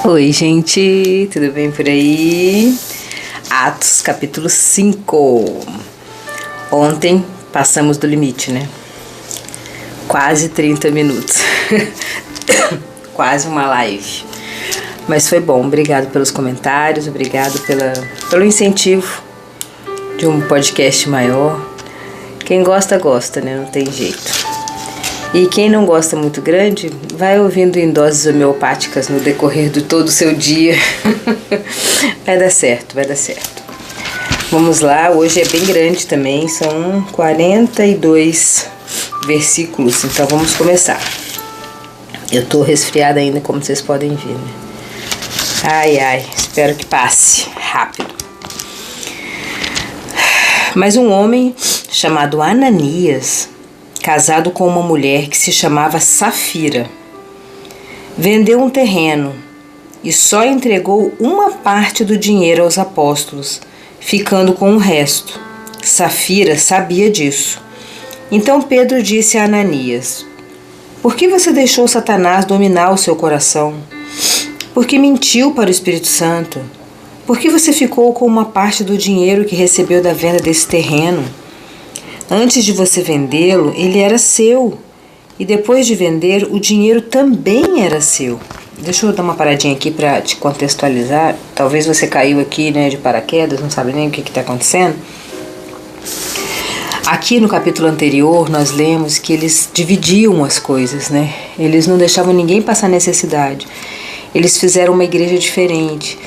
Oi, gente, tudo bem por aí? Atos, capítulo 5. Ontem passamos do limite, né? Quase 30 minutos. Quase uma live. Mas foi bom, obrigado pelos comentários, obrigado pelo incentivo de um podcast maior. Quem gosta, gosta, né? Não tem jeito. E quem não gosta muito grande, vai ouvindo em doses homeopáticas no decorrer de todo o seu dia. Vai dar certo, vai dar certo. Vamos lá, hoje é bem grande também, são 42 versículos, então vamos começar. Eu tô resfriada ainda, como vocês podem ver, né? Ai, espero que passe rápido. Mas um homem chamado Ananias, casado com uma mulher que se chamava Safira, vendeu um terreno e só entregou uma parte do dinheiro aos apóstolos, ficando com o resto. Safira sabia disso. Então Pedro disse a Ananias: por que você deixou Satanás dominar o seu coração? Por que mentiu para o Espírito Santo? Por que você ficou com uma parte do dinheiro que recebeu da venda desse terreno? Antes de você vendê-lo, ele era seu. E depois de vender, o dinheiro também era seu. Deixa eu dar uma paradinha aqui para te contextualizar. Talvez você caiu aqui, né, de paraquedas, não sabe nem o que está acontecendo. Aqui no capítulo anterior, nós lemos que eles dividiam as coisas, né? Eles não deixavam ninguém passar necessidade. Eles fizeram uma igreja diferente.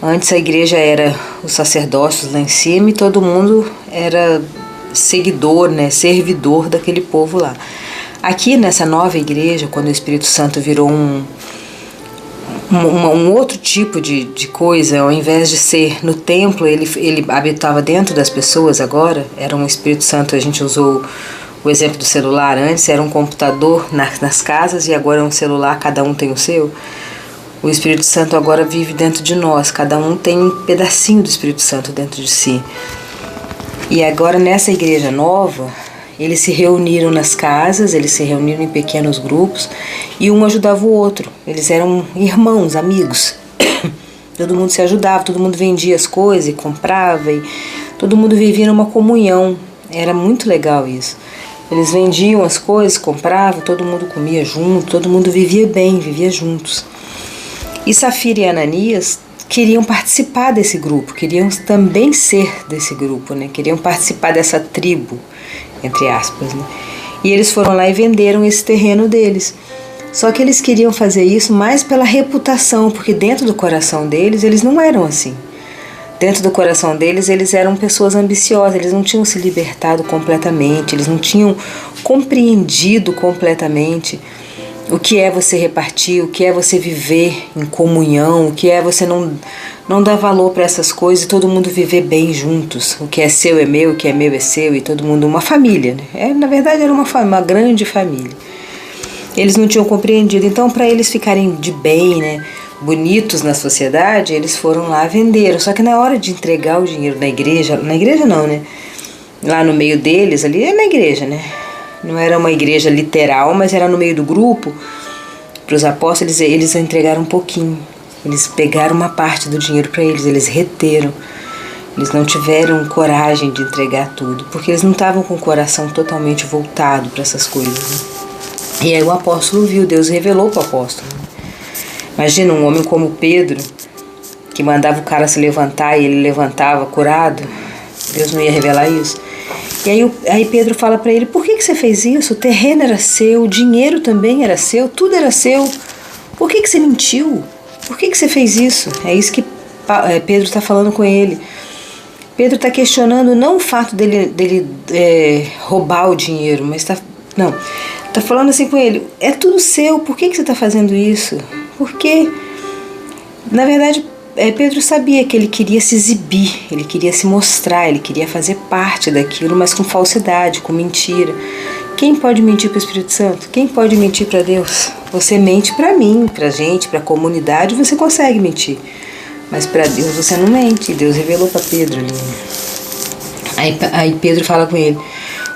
Antes a igreja era os sacerdócios lá em cima e todo mundo era seguidor, né, servidor daquele povo lá. Aqui nessa nova igreja, quando o Espírito Santo virou um outro tipo de coisa, ao invés de ser no templo, ele habitava dentro das pessoas agora, era um Espírito Santo. A gente usou o exemplo do celular, antes era um computador nas casas e agora é um celular, cada um tem o seu. O Espírito Santo agora vive dentro de nós, cada um tem um pedacinho do Espírito Santo dentro de si. E agora nessa igreja nova, eles se reuniram nas casas, eles se reuniram em pequenos grupos e um ajudava o outro. Eles eram irmãos, amigos. Todo mundo se ajudava, todo mundo vendia as coisas e comprava e todo mundo vivia numa comunhão. Era muito legal isso. Eles vendiam as coisas, compravam, todo mundo comia junto, todo mundo vivia bem, vivia juntos. E Safira e Ananias queriam participar desse grupo, queriam também ser desse grupo, né? Queriam participar dessa tribo, entre aspas, né? E eles foram lá e venderam esse terreno deles. Só que eles queriam fazer isso mais pela reputação, porque dentro do coração deles, eles não eram assim. Dentro do coração deles, eles eram pessoas ambiciosas, eles não tinham se libertado completamente, eles não tinham compreendido completamente o que é você repartir, o que é você viver em comunhão, o que é você não dar valor para essas coisas e todo mundo viver bem juntos. O que é seu é meu, o que é meu é seu e todo mundo, uma família, né? Na verdade era uma grande família. Eles não tinham compreendido, então para eles ficarem de bem, né, bonitos na sociedade, eles foram lá, venderam. Só que na hora de entregar o dinheiro na igreja não, né? Lá no meio deles, ali é na igreja, né? Não era uma igreja literal, mas era no meio do grupo. Para os apóstolos, eles entregaram um pouquinho. Eles pegaram uma parte do dinheiro para eles, eles reteram. Eles não tiveram coragem de entregar tudo, porque eles não estavam com o coração totalmente voltado para essas coisas, né? E aí o apóstolo viu, Deus revelou para o apóstolo. Imagina um homem como Pedro, que mandava o cara se levantar e ele levantava curado. Deus não ia revelar isso? E aí Pedro fala para ele: por que você fez isso? O terreno era seu, o dinheiro também era seu, tudo era seu. Por que você mentiu? Por que você fez isso? É isso que Pedro está falando com ele. Pedro está questionando não o fato dele roubar o dinheiro, mas está falando assim com ele: é tudo seu, por que você está fazendo isso? Porque, na verdade, Pedro sabia que ele queria se exibir, ele queria se mostrar, ele queria fazer parte daquilo, mas com falsidade, com mentira. Quem pode mentir para o Espírito Santo? Quem pode mentir para Deus? Você mente para mim, para a gente, para a comunidade, você consegue mentir. Mas para Deus você não mente. Deus revelou para Pedro ali. Aí Pedro fala com ele: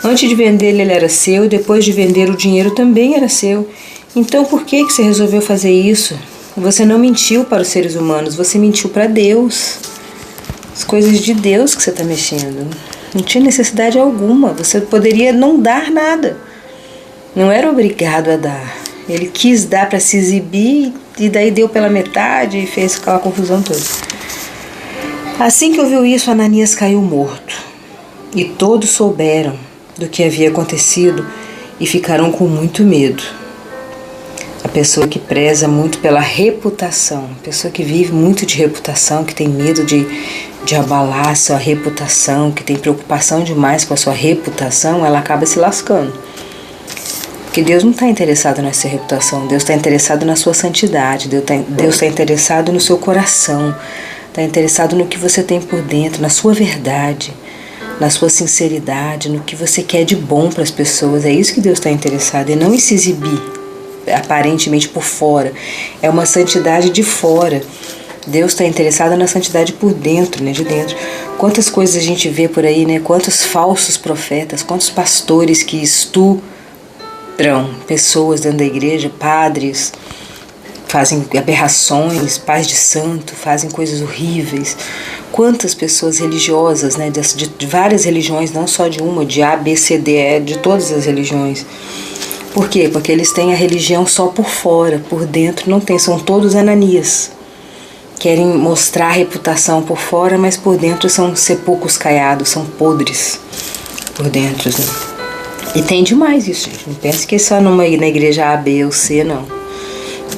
antes de vender ele era seu, depois de vender o dinheiro também era seu. Então por que você resolveu fazer isso? Você não mentiu para os seres humanos, você mentiu para Deus. As coisas de Deus que você está mexendo. Não tinha necessidade alguma. Você poderia não dar nada. Não era obrigado a dar. Ele quis dar para se exibir e daí deu pela metade e fez aquela confusão toda. Assim que ouviu isso, Ananias caiu morto. E todos souberam do que havia acontecido e ficaram com muito medo. A pessoa que preza muito pela reputação, a pessoa que vive muito de reputação, que tem medo de abalar a sua reputação, que tem preocupação demais com a sua reputação, ela acaba se lascando. Porque Deus não está interessado nessa reputação, Deus está interessado na sua santidade, Deus está interessado no seu coração, está interessado no que você tem por dentro, na sua verdade, na sua sinceridade, no que você quer de bom para as pessoas. É isso que Deus está interessado, e não em se exibir aparentemente por fora. É uma santidade de fora. Deus está interessado na santidade por dentro, né, de dentro. Quantas coisas a gente vê por aí, né? Quantos falsos profetas, quantos pastores que estupram pessoas dentro da igreja, padres, fazem aberrações, pais de santo, fazem coisas horríveis. Quantas pessoas religiosas, né, de várias religiões, não só de uma, de A, B, C, D, E, de todas as religiões. Por quê? Porque eles têm a religião só por fora, por dentro não tem, são todos Ananias. Querem mostrar a reputação por fora, mas por dentro são sepulcros caiados, são podres por dentro, né? E tem demais isso, gente. Não pense que é só na igreja A, B ou C, não.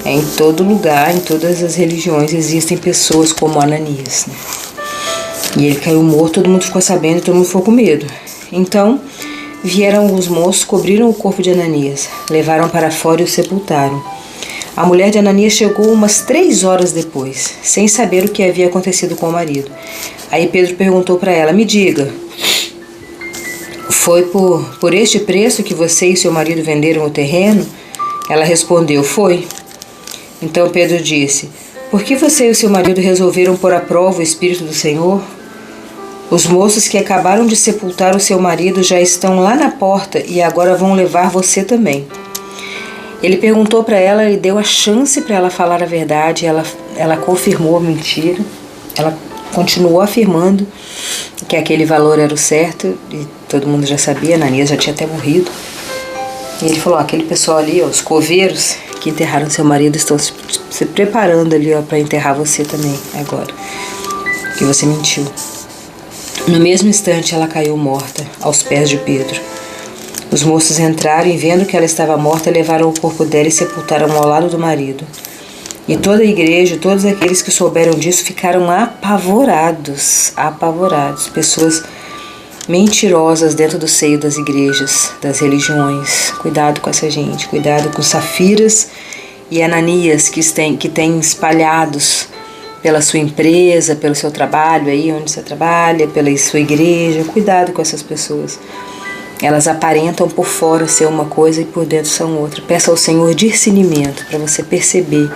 É em todo lugar, em todas as religiões existem pessoas como Ananias, né? E ele caiu morto, todo mundo ficou sabendo e todo mundo ficou com medo. Então vieram os moços, cobriram o corpo de Ananias, levaram para fora e o sepultaram. A mulher de Ananias chegou umas 3 horas depois, sem saber o que havia acontecido com o marido. Aí Pedro perguntou para ela: me diga, foi por este preço que você e seu marido venderam o terreno? Ela respondeu: foi. Então Pedro disse: por que você e o seu marido resolveram pôr à prova o Espírito do Senhor? Os moços que acabaram de sepultar o seu marido já estão lá na porta e agora vão levar você também. Ele perguntou para ela e deu a chance para ela falar a verdade. Ela confirmou a mentira. Ela continuou afirmando que aquele valor era o certo e todo mundo já sabia. Ananias já tinha até morrido. E ele falou: aquele pessoal ali, os coveiros que enterraram seu marido estão se preparando ali para enterrar você também agora, que você mentiu. No mesmo instante ela caiu morta aos pés de Pedro. Os moços entraram e, vendo que ela estava morta, levaram o corpo dela e sepultaram ao lado do marido. E toda a igreja, todos aqueles que souberam disso, ficaram apavorados. Pessoas mentirosas dentro do seio das igrejas, das religiões. Cuidado com essa gente, cuidado com Safiras e Ananias que têm espalhados pela sua empresa, pelo seu trabalho aí onde você trabalha, pela sua igreja. Cuidado com essas pessoas. Elas aparentam por fora ser uma coisa e por dentro são outra. Peça ao Senhor discernimento para você perceber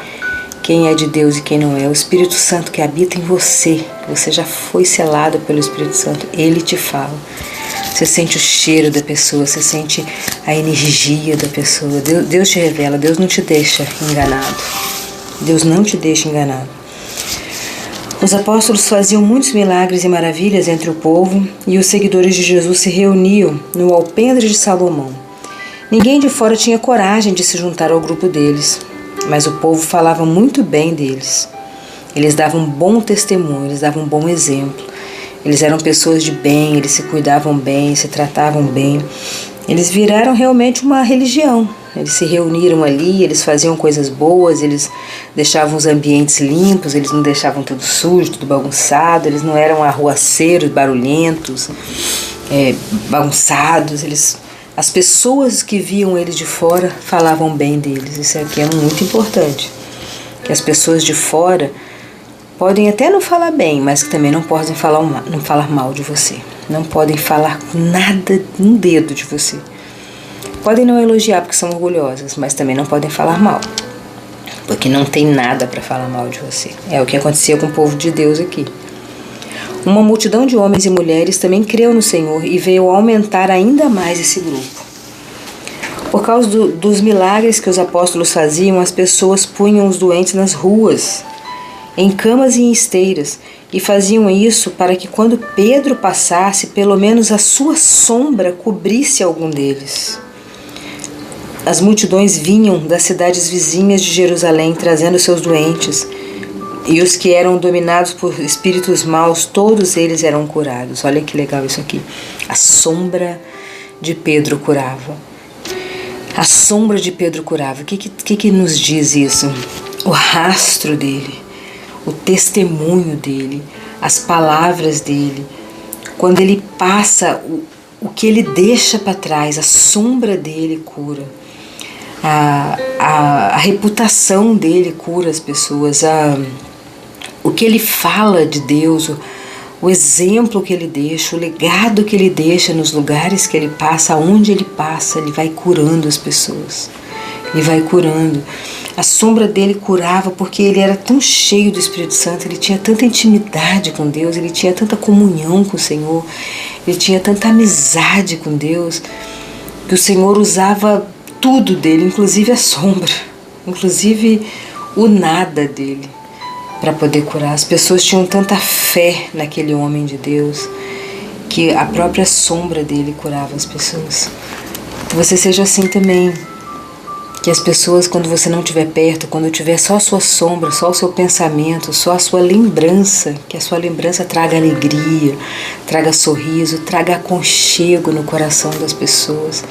quem é de Deus e quem não é. O Espírito Santo que habita em você, você já foi selado pelo Espírito Santo, ele te fala. Você sente o cheiro da pessoa, você sente a energia da pessoa. Deus te revela, Deus não te deixa enganado. Deus não te deixa enganado. Os apóstolos faziam muitos milagres e maravilhas entre o povo e os seguidores de Jesus se reuniam no alpendre de Salomão. Ninguém de fora tinha coragem de se juntar ao grupo deles, mas o povo falava muito bem deles. Eles davam bom testemunho, eles davam um bom exemplo. Eles eram pessoas de bem, eles se cuidavam bem, se tratavam bem. Eles viraram realmente uma religião. Eles se reuniram ali, eles faziam coisas boas, eles deixavam os ambientes limpos, eles não deixavam tudo sujo, tudo bagunçado, eles não eram arruaceiros, barulhentos, bagunçados. As pessoas que viam eles de fora falavam bem deles. Isso aqui é muito importante, que as pessoas de fora podem até não falar bem, mas que também não podem falar mal de você. Não podem falar nada, um dedo de você. Podem não elogiar porque são orgulhosas, mas também não podem falar mal, porque não tem nada para falar mal de você. É o que acontecia com o povo de Deus aqui. Uma multidão de homens e mulheres também creu no Senhor e veio aumentar ainda mais esse grupo. Por causa dos milagres que os apóstolos faziam, as pessoas punham os doentes nas ruas, em camas e em esteiras, e faziam isso para que quando Pedro passasse, pelo menos a sua sombra cobrisse algum deles. As multidões vinham das cidades vizinhas de Jerusalém trazendo seus doentes, e os que eram dominados por espíritos maus, todos eles eram curados. Olha que legal isso aqui. A sombra de Pedro curava. A sombra de Pedro curava. O que nos diz isso? O rastro dele, o testemunho dele, as palavras dele. Quando ele passa, o que ele deixa para trás, a sombra dele cura. A reputação dele cura as pessoas. O que ele fala de Deus, o exemplo que ele deixa, o legado que ele deixa nos lugares que ele passa, aonde ele passa, ele vai curando as pessoas. Ele vai curando. A sombra dele curava porque ele era tão cheio do Espírito Santo, ele tinha tanta intimidade com Deus, ele tinha tanta comunhão com o Senhor, ele tinha tanta amizade com Deus, que o Senhor usava tudo dele, inclusive a sombra, inclusive o nada dele, para poder curar. As pessoas tinham tanta fé naquele homem de Deus que a própria sombra dele curava as pessoas. Que você seja assim também. Que as pessoas, quando você não estiver perto, quando tiver só a sua sombra, só o seu pensamento, só a sua lembrança, que a sua lembrança traga alegria, traga sorriso, traga aconchego no coração das pessoas.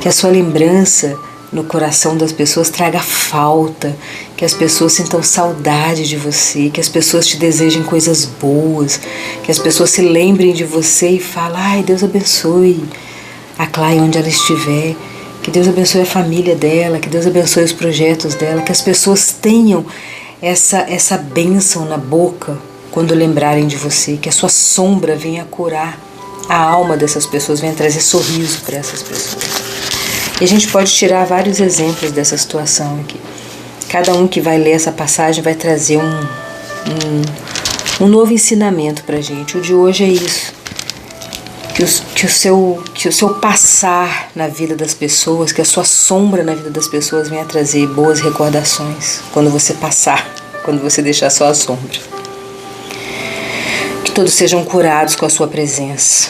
Que a sua lembrança no coração das pessoas traga falta, que as pessoas sintam saudade de você, que as pessoas te desejem coisas boas, que as pessoas se lembrem de você e falem: ai, Deus abençoe a Cláudia onde ela estiver, que Deus abençoe a família dela, que Deus abençoe os projetos dela, que as pessoas tenham essa bênção na boca quando lembrarem de você, que a sua sombra venha curar a alma dessas pessoas, venha trazer sorriso para essas pessoas. E a gente pode tirar vários exemplos dessa situação aqui. Cada um que vai ler essa passagem vai trazer um novo ensinamento para a gente. O de hoje é isso. Que o seu passar na vida das pessoas, que a sua sombra na vida das pessoas venha trazer boas recordações quando você passar, quando você deixar só a sombra. Que todos sejam curados com a sua presença.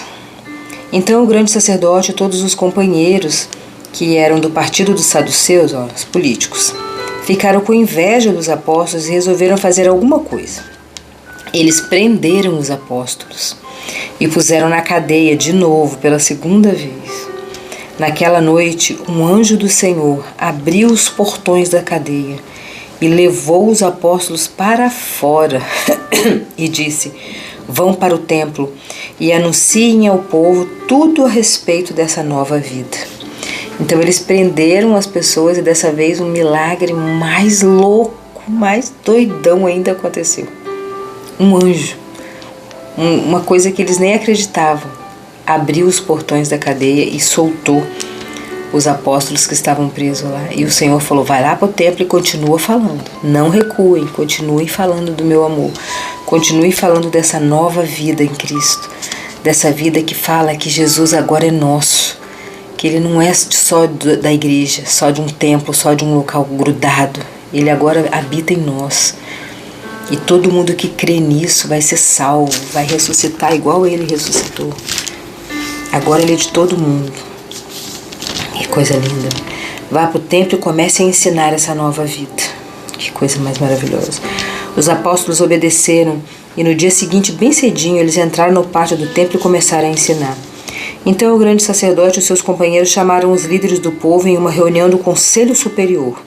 Então o grande sacerdote e todos os companheiros que eram do partido dos saduceus, os políticos, ficaram com inveja dos apóstolos e resolveram fazer alguma coisa. Eles prenderam os apóstolos e puseram na cadeia de novo pela segunda vez. Naquela noite, um anjo do Senhor abriu os portões da cadeia e levou os apóstolos para fora e disse: vão para o templo e anunciem ao povo tudo a respeito dessa nova vida. Então eles prenderam as pessoas e dessa vez um milagre mais louco, mais doidão ainda aconteceu. Um anjo, uma coisa que eles nem acreditavam, abriu os portões da cadeia e soltou os apóstolos que estavam presos lá. E o Senhor falou: vai lá para o templo e continua falando. Não recuem, continuem falando do meu amor. Continue falando dessa nova vida em Cristo. Dessa vida que fala que Jesus agora é nosso. Que Ele não é só da igreja, só de um templo, só de um local grudado. Ele agora habita em nós. E todo mundo que crê nisso vai ser salvo, vai ressuscitar igual Ele ressuscitou. Agora Ele é de todo mundo. Que coisa linda. Vá para o templo e comece a ensinar essa nova vida. Que coisa mais maravilhosa. Os apóstolos obedeceram e no dia seguinte, bem cedinho, eles entraram no pátio do templo e começaram a ensinar. Então o grande sacerdote e os seus companheiros chamaram os líderes do povo em uma reunião do Conselho Superior.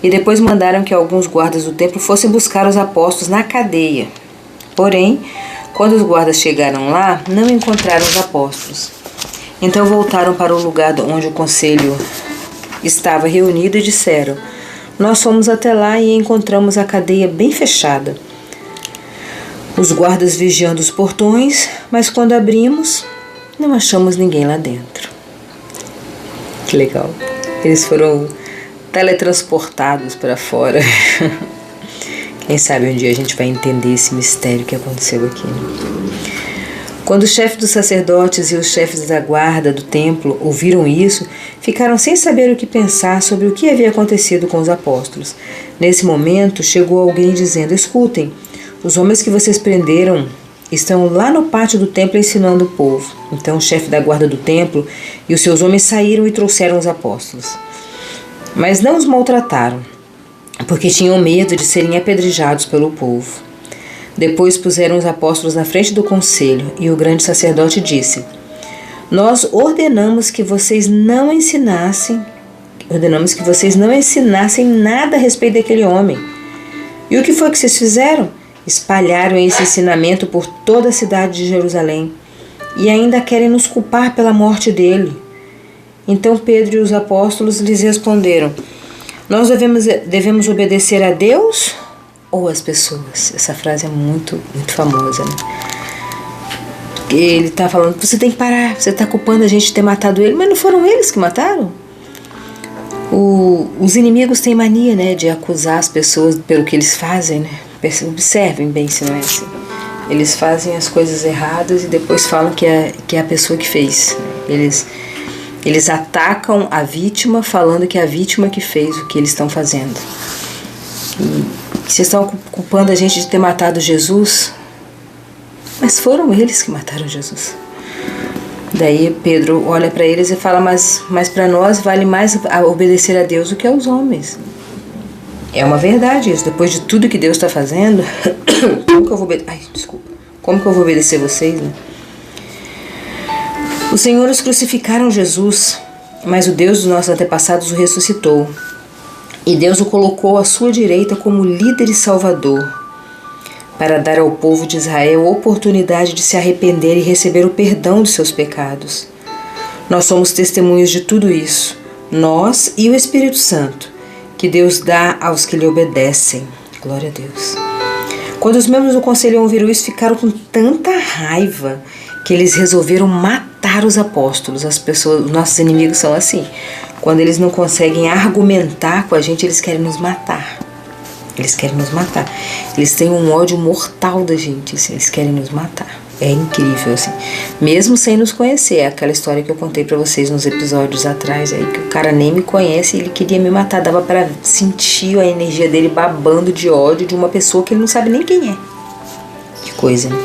E depois mandaram que alguns guardas do templo fossem buscar os apóstolos na cadeia. Porém, quando os guardas chegaram lá, não encontraram os apóstolos. Então voltaram para o lugar onde o conselho estava reunido e disseram: nós fomos até lá e encontramos a cadeia bem fechada. Os guardas vigiando os portões, mas quando abrimos, não achamos ninguém lá dentro. Que legal. Eles foram teletransportados para fora. Quem sabe um dia a gente vai entender esse mistério que aconteceu aqui. Quando os chefes dos sacerdotes e os chefes da guarda do templo ouviram isso, ficaram sem saber o que pensar sobre o que havia acontecido com os apóstolos. Nesse momento, chegou alguém dizendo: escutem, os homens que vocês prenderam estão lá no pátio do templo ensinando o povo. Então o chefe da guarda do templo e os seus homens saíram e trouxeram os apóstolos. Mas não os maltrataram, porque tinham medo de serem apedrejados pelo povo. Depois puseram os apóstolos na frente do conselho, e o grande sacerdote disse: Nós ordenamos que vocês não ensinassem nada a respeito daquele homem. E o que foi que vocês fizeram? Espalharam esse ensinamento por toda a cidade de Jerusalém, e ainda querem nos culpar pela morte dele. Então Pedro e os apóstolos lhes responderam: Nós devemos obedecer a Deus ou às pessoas? Essa frase é muito famosa, né? Ele está falando: você tem que parar, você está culpando a gente de ter matado ele, mas não foram eles que mataram? Os inimigos têm mania, né, de acusar as pessoas pelo que eles fazem, né? Observem bem se não é assim. Eles fazem as coisas erradas e depois falam que é a pessoa que fez. Eles atacam a vítima falando que é a vítima que fez o que eles estão fazendo. Vocês estão culpando a gente de ter matado Jesus? Mas foram eles que mataram Jesus. Daí Pedro olha para eles e fala: mas para nós vale mais obedecer a Deus do que aos homens. É uma verdade isso. Depois de tudo que Deus está fazendo, como que eu vou obedecer vocês, né? Os senhores crucificaram Jesus, mas o Deus dos nossos antepassados o ressuscitou. E Deus o colocou à sua direita como líder e salvador, para dar ao povo de Israel a oportunidade de se arrepender e receber o perdão de seus pecados. Nós somos testemunhas de tudo isso, nós e o Espírito Santo, que Deus dá aos que lhe obedecem. Glória a Deus. Quando os membros do conselho ouviram isso, ficaram com tanta raiva que eles resolveram matar os apóstolos. As pessoas, os nossos inimigos são assim. Quando eles não conseguem argumentar com a gente, eles querem nos matar. Eles querem nos matar. Eles têm um ódio mortal da gente, assim, eles querem nos matar. É incrível, assim. Mesmo sem nos conhecer. É aquela história que eu contei pra vocês nos episódios atrás, aí, que o cara nem me conhece e ele queria me matar. Dava pra sentir a energia dele babando de ódio de uma pessoa que ele não sabe nem quem é. Que coisa, né?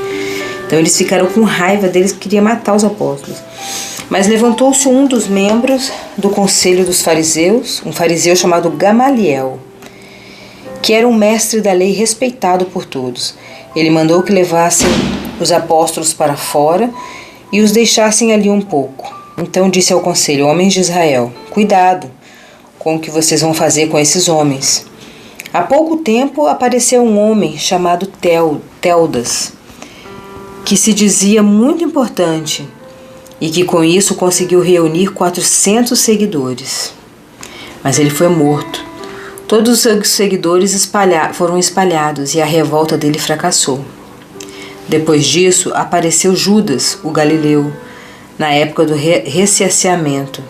Então eles ficaram com raiva deles, que queria matar os apóstolos. Mas levantou-se um dos membros do conselho dos fariseus, um fariseu chamado Gamaliel, que era um mestre da lei respeitado por todos. Ele mandou que levassem os apóstolos para fora e os deixassem ali um pouco. Então disse ao conselho: homens de Israel, cuidado com o que vocês vão fazer com esses homens. Há pouco tempo apareceu um homem chamado Teudas, que se dizia muito importante e que com isso conseguiu reunir 400 seguidores. Mas ele foi morto. Todos os seus seguidores foram espalhados e a revolta dele fracassou. Depois disso, apareceu Judas, o Galileu, na época do recenseamento.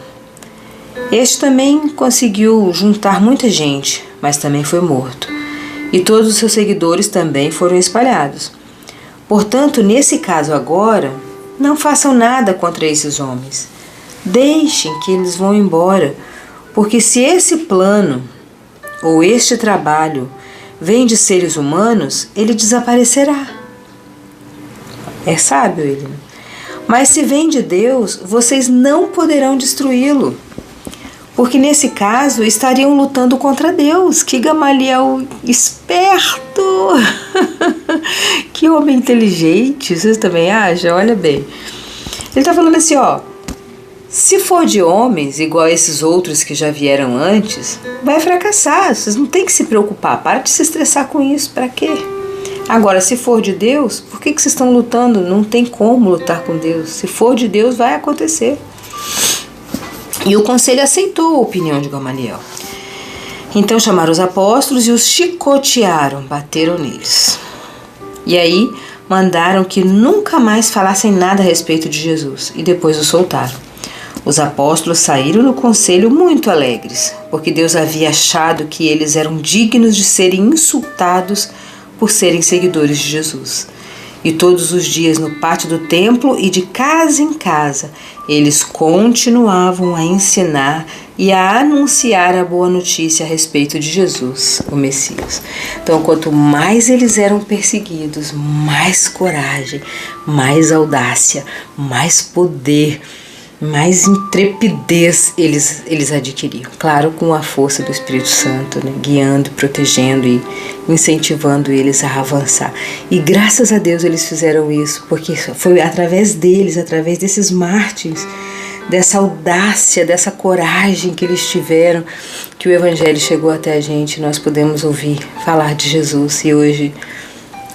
Este também conseguiu juntar muita gente, mas também foi morto. E todos os seus seguidores também foram espalhados. Portanto, nesse caso agora, não façam nada contra esses homens. Deixem que eles vão embora, porque se esse plano ou este trabalho vem de seres humanos, ele desaparecerá. É sábio ele, né? Mas se vem de Deus, vocês não poderão destruí-lo, porque nesse caso estariam lutando contra Deus. Que Gamaliel esperto! Que homem inteligente! Vocês também acham? Olha bem. Ele está falando assim, ó: se for de homens, igual esses outros que já vieram antes, vai fracassar. Vocês não têm que se preocupar. Para de se estressar com isso. Para quê? Agora, se for de Deus, por que vocês estão lutando? Não tem como lutar com Deus. Se for de Deus, vai acontecer. E o conselho aceitou a opinião de Gamaliel. Então chamaram os apóstolos e os chicotearam, bateram neles. E aí mandaram que nunca mais falassem nada a respeito de Jesus e depois os soltaram. Os apóstolos saíram do conselho muito alegres, porque Deus havia achado que eles eram dignos de serem insultados por serem seguidores de Jesus. E todos os dias no pátio do templo e de casa em casa, eles continuavam a ensinar e a anunciar a boa notícia a respeito de Jesus, o Messias. Então, quanto mais eles eram perseguidos, mais coragem, mais audácia, mais poder, mais intrepidez eles adquiriam. Claro, com a força do Espírito Santo, né? Guiando, protegendo e incentivando eles a avançar. E graças a Deus eles fizeram isso, porque foi através deles, através desses mártires, dessa audácia, dessa coragem que eles tiveram, que o Evangelho chegou até a gente. Nós podemos ouvir falar de Jesus e hoje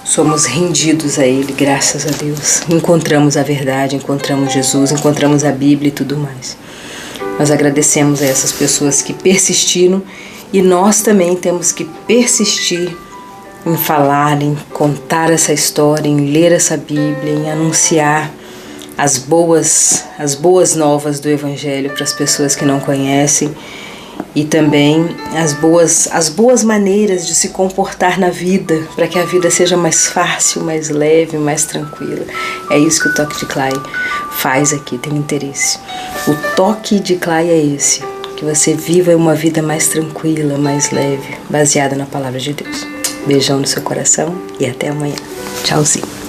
somos rendidos a Ele, graças a Deus. Encontramos a verdade, encontramos Jesus, encontramos a Bíblia e tudo mais. Nós agradecemos a essas pessoas que persistiram e nós também temos que persistir em falar, em contar essa história, em ler essa Bíblia, em anunciar as boas novas do Evangelho para as pessoas que não conhecem e também as boas maneiras de se comportar na vida, para que a vida seja mais fácil, mais leve, mais tranquila. É isso que o Toque de Clay faz aqui, tem interesse. O Toque de Clay é esse, que você viva uma vida mais tranquila, mais leve, baseada na Palavra de Deus. Beijão no seu coração e até amanhã. Tchauzinho.